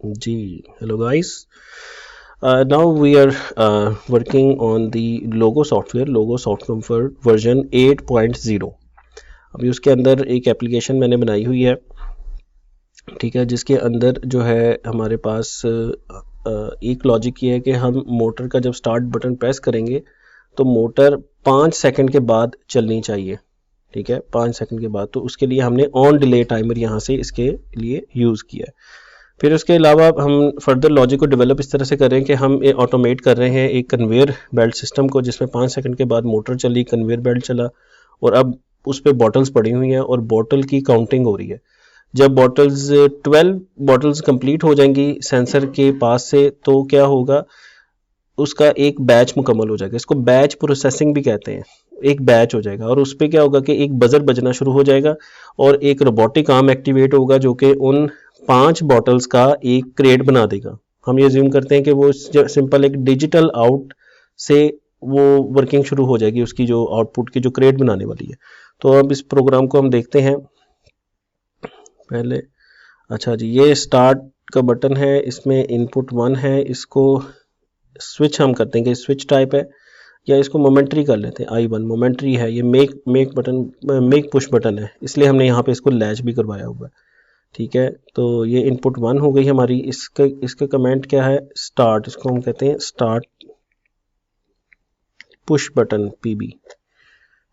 Ji, hello guys. Now we are working on the logo software version 8.0. अभी उसके अंदर एक एप्लीकेशन मैंने बनाई हुई है, ठीक है, जिसके अंदर जो है हमारे पास एक लॉजिक ये है कि हम मोटर का जब स्टार्ट बटन प्रेस करेंगे तो मोटर 5 सेकंड के बाद चलनी चाहिए, ठीक है, 5 सेकंड के बाद। तो उसके लिए हमने ऑन डिले टाइमर यहाँ से इसके लिए यूज़ किया है। फिर उसके अलावा हम फर्दर लॉजिक को डेवलप इस तरह से कर रहे हैं कि हम ऑटोमेट कर रहे हैं एक कन्वेयर बेल्ट सिस्टम को, जिसमें 5 सेकंड के बाद मोटर चली, कन्वेयर बेल्ट चला और अब उस पर बॉटल्स पड़ी हुई हैं और बॉटल की काउंटिंग हो रही है। जब बॉटल्स 12 बॉटल्स कंप्लीट हो जाएंगी सेंसर के पास से तो क्या होगा, उसका एक बैच मुकम्मल हो जाएगा। इसको बैच प्रोसेसिंग भी कहते हैं। एक बैच हो जाएगा और उस पर क्या होगा कि एक बजर बजना शुरू हो जाएगा और एक रोबोटिक आर्म एक्टिवेट होगा जो कि उन 5 बॉटल्स का एक क्रेट बना देगा। हम ये ज्यूम करते हैं कि वो सिंपल एक डिजिटल आउट से वो वर्किंग शुरू हो जाएगी, उसकी जो आउटपुट की जो क्रेट बनाने वाली है। तो अब इस प्रोग्राम को हम देखते हैं पहले। अच्छा जी, ये स्टार्ट का बटन है, इसमें इनपुट 1 है, इसको स्विच हम करते हैं कि स्विच टाइप है या इसको मोमेंट्री कर लेते हैं। I1 मोमेंट्री है। ये मेक पुश बटन है, इसलिए हमने यहाँ पे इसको लैच भी करवाया हुआ है, ठीक है। तो ये इनपुट 1 हो गई हमारी। इसका कमेंट क्या है, स्टार्ट, इसको हम कहते हैं start push button PB।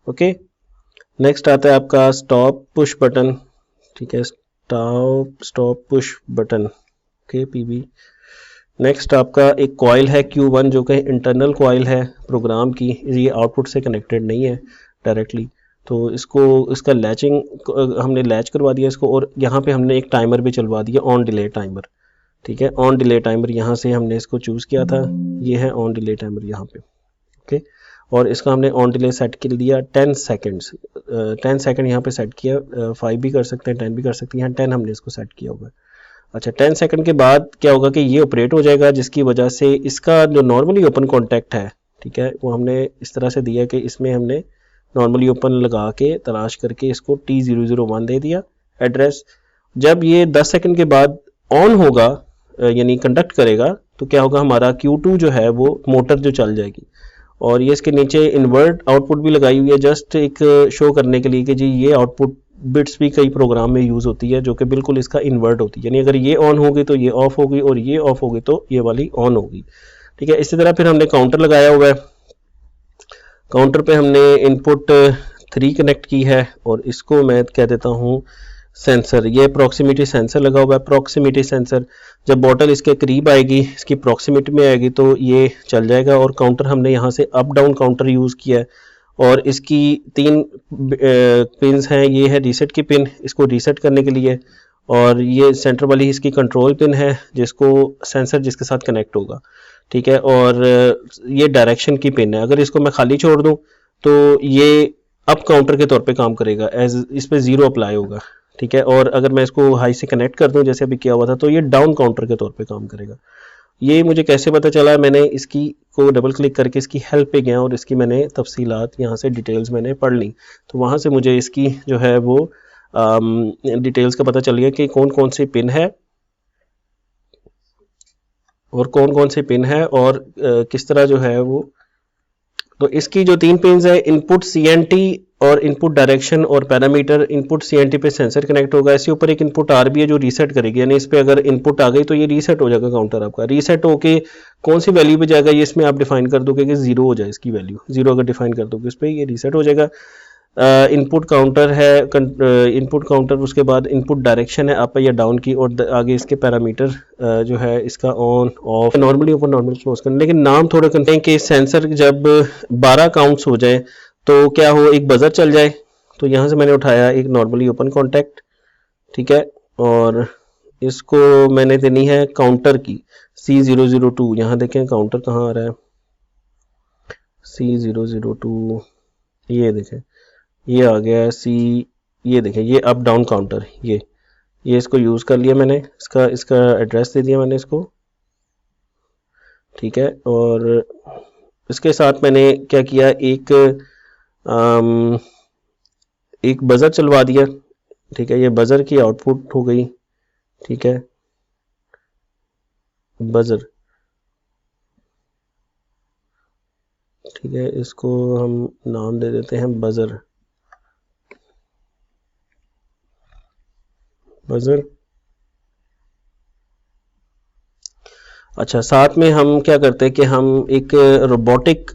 Okay, next आता है आपका स्टॉप पुश बटन, ठीक है, stop push button, okay PB। Next आपका एक कॉइल है Q1 जो कि इंटरनल कॉइल है प्रोग्राम की, ये आउटपुट से कनेक्टेड नहीं है डायरेक्टली। तो इसका लैचिंग हमने लैच करवा दिया इसको और यहाँ पे हमने एक टाइमर भी चलवा दिया, ऑन डिले टाइमर, ठीक है। ऑन डिले टाइमर यहाँ से हमने इसको चूज़ किया था, ये है ऑन डिले टाइमर यहाँ पे, ओके। और इसका हमने ऑन डिले सेट कर दिया 10 सेकेंड्स, 10 सेकेंड यहाँ पे सेट किया। 5 भी कर सकते हैं, 10 भी कर सकते हैं, यहाँ 10 हमने इसको सेट किया हुआ है। अच्छा, 10 सेकंड के बाद क्या होगा कि ये ऑपरेट हो जाएगा, जिसकी वजह से इसका जो नॉर्मली ओपन कॉन्टैक्ट है, ठीक है, वो हमने इस तरह से दिया कि इसमें हमने नॉर्मली ओपन लगा के तलाश करके इसको T001 दे दिया एड्रेस। जब ये 10 सेकंड के बाद ऑन होगा यानी कंडक्ट करेगा तो क्या होगा, हमारा Q2 जो है वो मोटर जो चल जाएगी। और ये इसके नीचे इन्वर्ट आउटपुट भी लगाई हुई है, जस्ट एक शो करने के लिए कि जी ये आउटपुट बिट्स भी कई प्रोग्राम में यूज़ होती है जो कि बिल्कुल इसका इन्वर्ट होती है, यानी अगर ये ऑन होगी तो ये ऑफ होगी और ये ऑफ होगी तो ये वाली ऑन होगी, ठीक है। इसी तरह फिर हमने काउंटर लगाया हुआ है। काउंटर पे हमने इनपुट 3 कनेक्ट की है और इसको मैं कह देता हूँ सेंसर। ये प्रॉक्सिमिटी सेंसर लगा हुआ है। प्रॉक्सिमिटी सेंसर जब बॉटल इसके करीब आएगी, इसकी प्रॉक्सिमिटी में आएगी तो ये चल जाएगा। और काउंटर हमने यहाँ से अप डाउन काउंटर यूज़ किया है और इसकी 3 पिन्स हैं। ये है रीसेट की पिन, इसको रीसेट करने के लिए, और ये सेंटर वाली इसकी कंट्रोल पिन है जिसको सेंसर जिसके साथ कनेक्ट होगा, ठीक है। और ये डायरेक्शन की पिन है। अगर इसको मैं खाली छोड़ दूं तो ये अप काउंटर के तौर पे काम करेगा, एज इस पे 0 अप्लाई होगा, ठीक है। और अगर मैं इसको हाई से कनेक्ट कर दूं जैसे अभी किया हुआ था तो ये डाउन काउंटर के तौर पे काम करेगा। ये मुझे कैसे पता चला, मैंने इसकी को डबल क्लिक करके इसकी हेल्प पे गया और इसकी मैंने तफसीलात यहाँ से डिटेल्स मैंने पढ़ ली। तो वहाँ से मुझे इसकी जो है वो डिटेल्स का पता चल गया कि कौन कौन सी पिन है और कौन कौन सी पिन है और किस तरह जो है वो। तो इसकी जो 3 पिन है, इनपुट CNT और इनपुट डायरेक्शन और पैरामीटर। इनपुट CNT पे सेंसर कनेक्ट होगा, इसके ऊपर एक इनपुट RB है जो रीसेट करेगी, यानी इस पे अगर इनपुट आ गई तो ये रीसेट हो जाएगा काउंटर आपका। रीसेट होके कौन सी वैल्यू पे जाएगा ये इसमें आप डिफाइन कर दोगे कि 0 हो जाए इसकी वैल्यू, 0 अगर डिफाइन कर दोगे इस पर ये रीसेट हो जाएगा। इनपुट काउंटर है, इनपुट काउंटर, उसके बाद इनपुट डायरेक्शन है अप या डाउन की, और आगे इसके पैरामीटर जो है इसका on off, normally open normal close करना। लेकिन नाम थोड़े करते हैं कि सेंसर जब 12 काउंट्स हो जाए तो क्या हो, एक बजर चल जाए। तो यहाँ से मैंने उठाया एक नॉर्मली ओपन कॉन्टैक्ट, ठीक है, और इसको मैंने देनी है काउंटर की C002। यहाँ देखें काउंटर कहाँ आ रहा है, C002, ये देखें ये आ गया C। ये देखें ये अप डाउन काउंटर, ये इसको यूज़ कर लिया मैंने, इसका एड्रेस दे दिया मैंने इसको, ठीक है। और इसके साथ मैंने क्या किया, एक बजर चलवा दिया, ठीक है। ये बजर की आउटपुट हो गई, ठीक है। बजर, ठीक है, इसको हम नाम दे देते हैं बजर, बजर। अच्छा, साथ में हम क्या करते हैं कि हम एक रोबोटिक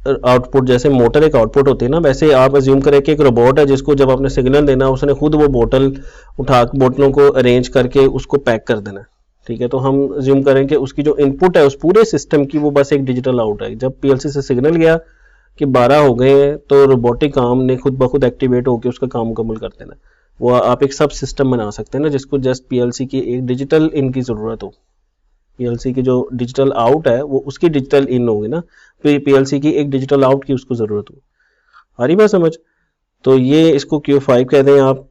आउटपुट, जैसे मोटर एक आउटपुट होती है ना, वैसे आप अज्यूम करें कि एक रोबोट है जिसको जब आपने सिग्नल देना उसने खुद वो बोतल उठा बोतलों को अरेंज करके उसको पैक कर देना, ठीक है। तो हम अज्यूम करें कि उसकी जो इनपुट है उस पूरे सिस्टम की वो बस एक डिजिटल आउट है। जब पीएलसी से सिग्नल गया कि 12 हो गए हैं तो रोबोटिक आर्म ने खुद ब खुद एक्टिवेट होकर उसका काम मुकम्मल कर देना। वो आप एक सब सिस्टम बना सकते हैं ना, जिसको जस्ट पीएलसी की एक डिजिटल इन की ज़रूरत हो। पीएलसी की जो डिजिटल आउट है वो उसकी डिजिटल इन होगी ना, तो पीएलसी की एक डिजिटल आउट की उसको ज़रूरत हो। आ रही बात समझ? तो ये इसको Q5 कह दें आप,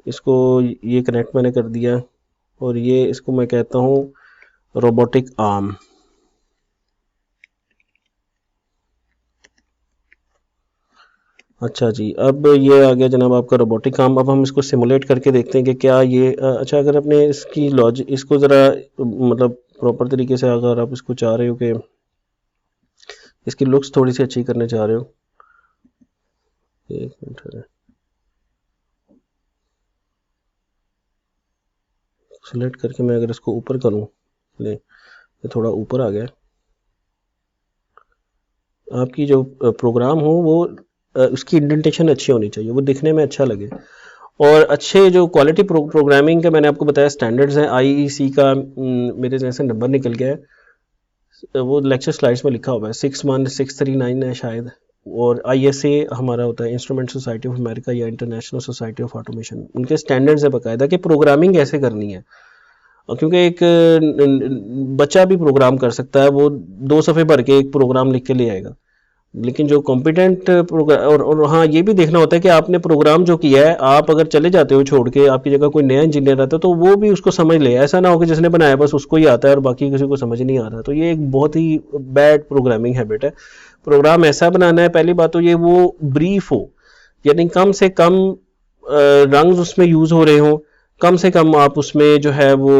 इसको ये कनेक्ट मैंने कर दिया, और ये इसको मैं कहता हूँ रोबोटिक आर्म। अच्छा जी, अब ये आ गया जनाब आपका रोबोटिक आर्म। अब हम इसको सिमुलेट करके देखते हैं कि क्या ये अच्छा, अगर आपने इसकी लॉजिक इसको ज़रा मतलब प्रॉपर तरीके से, अगर आप इसको चाह रहे हो कि इसकी लुक्स थोड़ी सी अच्छी करने चाह रहे हो, एक मिनट है, सिलेक्ट करके मैं अगर इसको ऊपर करूं, ले ये थोड़ा ऊपर आ गया। आपकी जो प्रोग्राम हो वो उसकी इंडेंटेशन अच्छी होनी चाहिए, वो दिखने में अच्छा लगे, और अच्छे जो क्वालिटी प्रोग्रामिंग के मैंने आपको बताया स्टैंडर्ड्स हैं। आईईसी का मेरे जैसे नंबर निकल गया है, वो लेक्चर स्लाइड्स में लिखा हुआ है 61639 है शायद। और आईएसए हमारा होता है इंस्ट्रूमेंट सोसाइटी ऑफ अमेरिका या इंटरनेशनल सोसाइटी ऑफ ऑटोमेशन, उनके स्टैंडर्ड्स है बाकायदा कि प्रोग्रामिंग कैसे करनी है। क्योंकि एक बच्चा भी प्रोग्राम कर सकता है, वो 2 सफ़े भर के एक प्रोग्राम लिख के ले आएगा, लेकिन जो कॉम्पिटेंट और हाँ ये भी देखना होता है कि आपने प्रोग्राम जो किया है, आप अगर चले जाते हो छोड़ के, आपकी जगह कोई नया इंजीनियर आता है तो वो भी उसको समझ ले। ऐसा ना हो कि जिसने बनाया बस उसको ही आता है और बाकी किसी को समझ नहीं आ रहा। तो ये एक बहुत ही बैड प्रोग्रामिंग हैबिट है। प्रोग्राम ऐसा बनाना है, पहली बात तो ये वो ब्रीफ हो, यानी कम से कम रंग उसमें यूज़ हो रहे हों, कम से कम आप उसमें जो है वो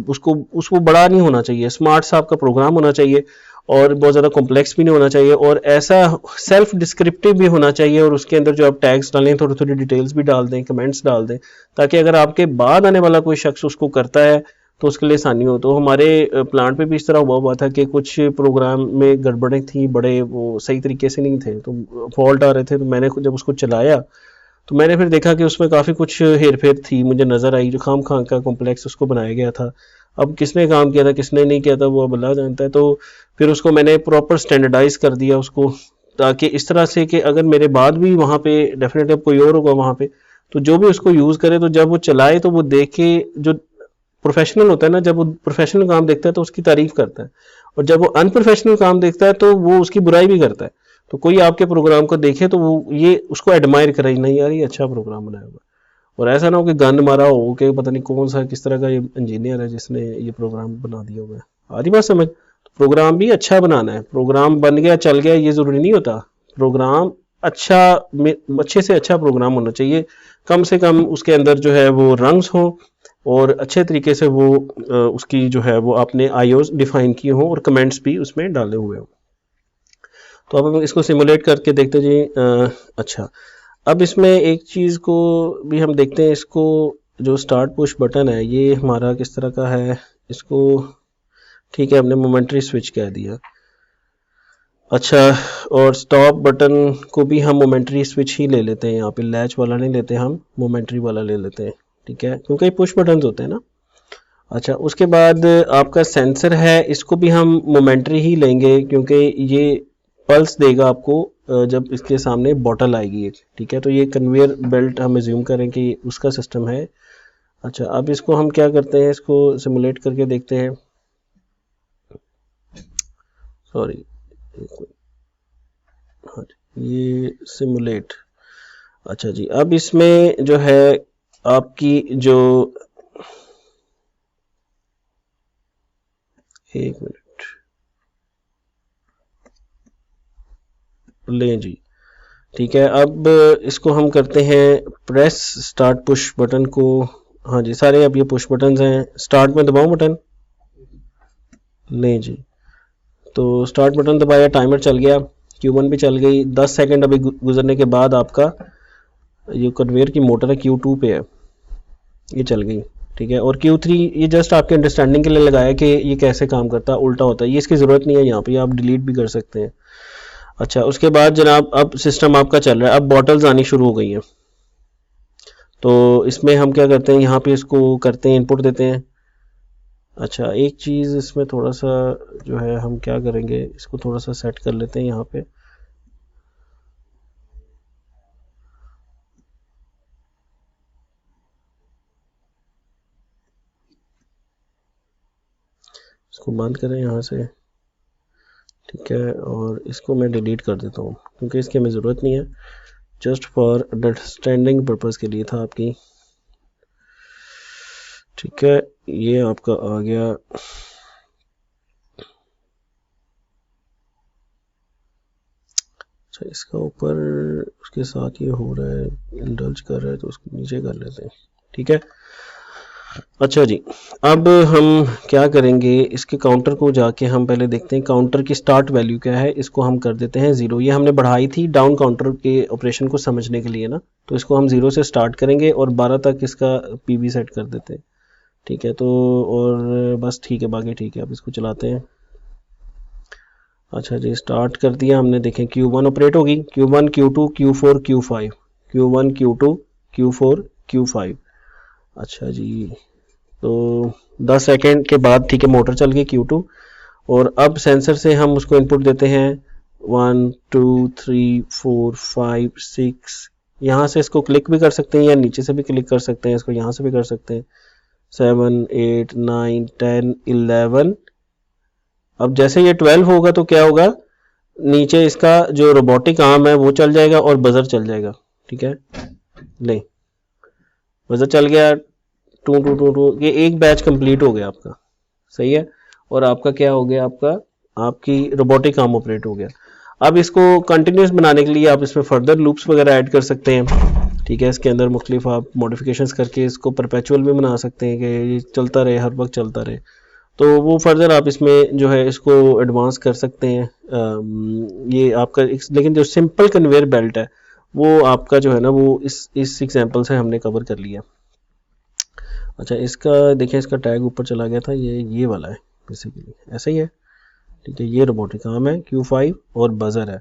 उसको बड़ा नहीं होना चाहिए, स्मार्ट सा आपका प्रोग्राम होना चाहिए, और बहुत ज़्यादा कॉम्प्लेक्स भी नहीं होना चाहिए, और ऐसा सेल्फ डिस्क्रिप्टिव भी होना चाहिए, और उसके अंदर जो आप टैग्स डालें थोड़ी थोड़ी डिटेल्स भी डाल दें, कमेंट्स डाल दें, ताकि अगर आपके बाद आने वाला कोई शख्स उसको करता है तो उसके लिए आसानी हो। तो हमारे प्लांट पे भी इस तरह हुआ था कि कुछ प्रोग्राम में गड़बड़ें थी, बड़े वो सही तरीके से नहीं थे, तो फॉल्ट आ रहे थे। तो मैंने जब उसको चलाया तो मैंने फिर देखा कि उसमें काफ़ी कुछ हेर फेर थी, मुझे नज़र आई, जो खाम खां का कॉम्प्लेक्स उसको बनाया गया था। अब किसने काम किया था किसने नहीं किया था वो अब अल्लाह जानता है। तो फिर उसको मैंने प्रॉपर स्टैंडर्डाइज कर दिया उसको, ताकि इस तरह से कि अगर मेरे बाद भी वहाँ पे डेफिनेटली अब कोई और होगा वहाँ पे, तो जो भी उसको यूज़ करे तो जब वो चलाए तो वो देखे, जो प्रोफेशनल होता है ना, जब वो प्रोफेशनल काम देखता है तो उसकी तारीफ करता है, और जब वो अनप्रोफेशनल काम देखता है तो वो उसकी बुराई भी करता है। तो कोई आपके प्रोग्राम को देखे तो वो ये उसको एडमायर करे, नहीं यार ये अच्छा प्रोग्राम बनाया हुआ। और ऐसा ना हो कि गंद मारा हो कि पता नहीं कौन सा किस तरह का ये इंजीनियर है जिसने ये प्रोग्राम बना दिया हुआ है। आधी बात समझ? तो प्रोग्राम भी अच्छा बनाना है, प्रोग्राम बन गया चल गया ये ज़रूरी नहीं होता। प्रोग्राम अच्छा, अच्छे से अच्छा प्रोग्राम होना चाहिए, कम से कम उसके अंदर जो है वो रंग्स हों, और अच्छे तरीके से वो उसकी जो है वो आपने आईओस डिफाइन किए हों, और कमेंट्स भी उसमें डाले हुए हों। तो अब हम इसको सिमुलेट करके देखते जी। अच्छा, अब इसमें एक चीज़ को भी हम देखते हैं, इसको जो स्टार्ट पुश बटन है ये हमारा किस तरह का है, इसको ठीक है हमने मोमेंट्री स्विच कह दिया। अच्छा, और स्टॉप बटन को भी हम मोमेंट्री स्विच ही ले लेते हैं, यहाँ पे लैच वाला नहीं लेते, हम मोमेंट्री वाला ले लेते हैं, ठीक है, क्योंकि पुश बटन होते हैं ना। अच्छा, उसके बाद आपका सेंसर है, इसको भी हम मोमेंट्री ही लेंगे, क्योंकि ये पल्स देगा आपको जब इसके सामने बॉटल आएगी एक, ठीक है। तो ये कन्वेयर बेल्ट हम एज्यूम करें कि उसका सिस्टम है। अच्छा, अब इसको हम क्या करते हैं, इसको सिमुलेट करके देखते हैं। सॉरी, हाँ ये सिमुलेट। अच्छा जी, अब इसमें जो है आपकी जो, एक मिनट लें जी, ठीक है। अब इसको हम करते हैं प्रेस स्टार्ट पुश बटन को। हाँ जी, सारे अब ये पुश बटन हैं। स्टार्ट में दबाऊं बटन, नहीं जी, तो स्टार्ट बटन दबाया, टाइमर चल गया, Q1 भी चल गई। 10 सेकंड अभी गुजरने के बाद आपका ये कन्वेयर की मोटर है Q2 पे है, ये चल गई, ठीक है। और Q3 ये जस्ट आपके अंडरस्टैंडिंग के लिए लगाया कि ये कैसे काम करता है, उल्टा होता है, ये इसकी ज़रूरत नहीं है, यहाँ पे आप डिलीट भी कर सकते हैं। अच्छा, उसके बाद जनाब अब सिस्टम आपका चल रहा है, अब बॉटल्स आनी शुरू हो गई हैं। तो इसमें हम क्या करते हैं, यहाँ पे इसको करते हैं, इनपुट देते हैं। अच्छा, एक चीज़ इसमें थोड़ा सा जो है हम क्या करेंगे, इसको थोड़ा सा सेट कर लेते हैं यहाँ पे। इसको बंद करें यहाँ से, ठीक है, और इसको मैं डिलीट कर देता हूँ क्योंकि इसकी हमें ज़रूरत नहीं है, जस्ट फॉर अंडरस्टैंडिंग पर्पज़ के लिए था आपकी, ठीक है। ये आपका आ गया। अच्छा, इसका ऊपर उसके साथ ये हो रहा है, इंडल्ज कर रहा है, तो उसको नीचे कर लेते हैं, ठीक है। अच्छा जी, अब हम क्या करेंगे, इसके काउंटर को जाके हम पहले देखते हैं काउंटर की स्टार्ट वैल्यू क्या है, इसको हम कर देते हैं 0। ये हमने बढ़ाई थी डाउन काउंटर के ऑपरेशन को समझने के लिए ना, तो इसको हम 0 से स्टार्ट करेंगे और 12 तक इसका पीबी सेट कर देते हैं, ठीक है। तो और बस ठीक है, बाकी ठीक है, अब इसको चलाते हैं। अच्छा जी, स्टार्ट कर दिया हमने, देखें Q1 ऑपरेट होगी, Q1 Q2 Q4 Q5, Q1 Q2 Q4 Q5। अच्छा जी, तो 10 सेकेंड के बाद ठीक है मोटर चल गई Q2, और अब सेंसर से हम उसको इनपुट देते हैं 1 2 3 4 5 6। यहाँ से इसको क्लिक भी कर सकते हैं या नीचे से भी क्लिक कर सकते हैं, इसको यहाँ से भी कर सकते हैं, 7 8 9 10 11। अब जैसे ये 12 होगा तो क्या होगा, नीचे इसका जो रोबोटिक आर्म है वो चल जाएगा और बजर चल जाएगा, ठीक है। ले, बजर चल गया, टू टू टू टू, ये एक बैच कंप्लीट हो गया आपका, सही है। और आपका क्या हो गया, आपका आपकी रोबोटिक आर्म ऑपरेट हो गया। अब इसको कंटिन्यूस बनाने के लिए आप इसमें फर्दर लूप्स वगैरह ऐड कर सकते हैं, ठीक है। इसके अंदर मुख्तलिफ आप मॉडिफिकेशंस करके इसको परपेचुअल भी बना सकते हैं कि ये चलता रहे, हर वक्त चलता रहे, तो वो फर्दर आप इसमें जो है इसको एडवांस कर सकते हैं। ये आपका लेकिन जो सिंपल कन्वेयर बेल्ट है वो आपका जो है ना वो इस एग्जांपल से हमने कवर कर लिया। अच्छा, इसका देखिए, इसका टैग ऊपर चला गया था, ये वाला है बेसिकली, ऐसा ही है, ठीक है। ये रोबोटिक आर्म है Q5 और बजर है।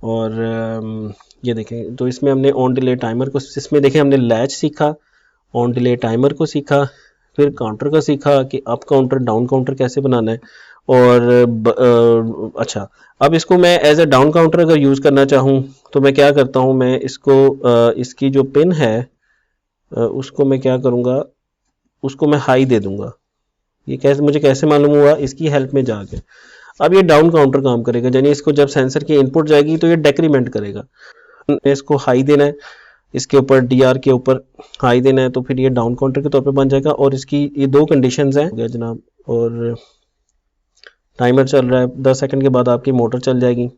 और ये देखें, तो इसमें हमने ऑन डिले टाइमर को, इसमें देखें हमने लैच सीखा, ऑन डिले टाइमर को सीखा, फिर काउंटर का सीखा कि अप काउंटर डाउन काउंटर कैसे बनाना है। और अच्छा, अब इसको मैं एज ए डाउन काउंटर अगर यूज़ करना चाहूँ तो मैं क्या करता हूँ, मैं इसको इसकी जो पिन है उसको मैं क्या करूँगा, उसको मैं हाई दे दूंगा। ये कैसे, मुझे कैसे मालूम हुआ, इसकी हेल्प में जाके। अब ये डाउन काउंटर काम करेगा, यानी इसको जब सेंसर की इनपुट जाएगी तो ये डेक्रीमेंट करेगा, इसको हाई देना है, इसके ऊपर डीआर के ऊपर हाई देना है, तो फिर ये डाउन काउंटर के तौर पे बन जाएगा। और इसकी ये दो कंडीशंस हैं, हो गया जनाब। और टाइमर चल रहा है, 10 सेकंड के बाद आपकी मोटर चल जाएगी,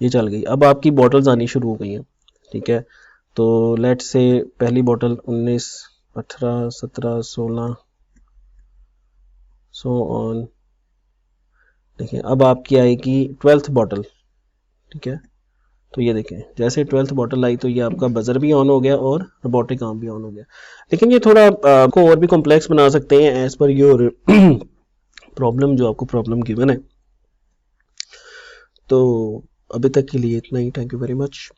ये चल गई। अब आपकी बॉटल्स आनी शुरू हो गई हैं, ठीक है। तो लेट से पहली बॉटल 19 18 17 16 सो ऑन, देखिए अब आपकी आएगी 12th बॉटल, ठीक है। तो ये देखें, जैसे 12th बॉटल आई तो ये आपका बजर भी ऑन हो गया और रोबोटिक आर्म भी ऑन हो गया। लेकिन ये थोड़ा आपको और भी कॉम्प्लेक्स बना सकते हैं एज पर योर प्रॉब्लम, जो आपको प्रॉब्लम गिवन है। तो अभी तक के लिए इतना ही, थैंक यू वेरी मच।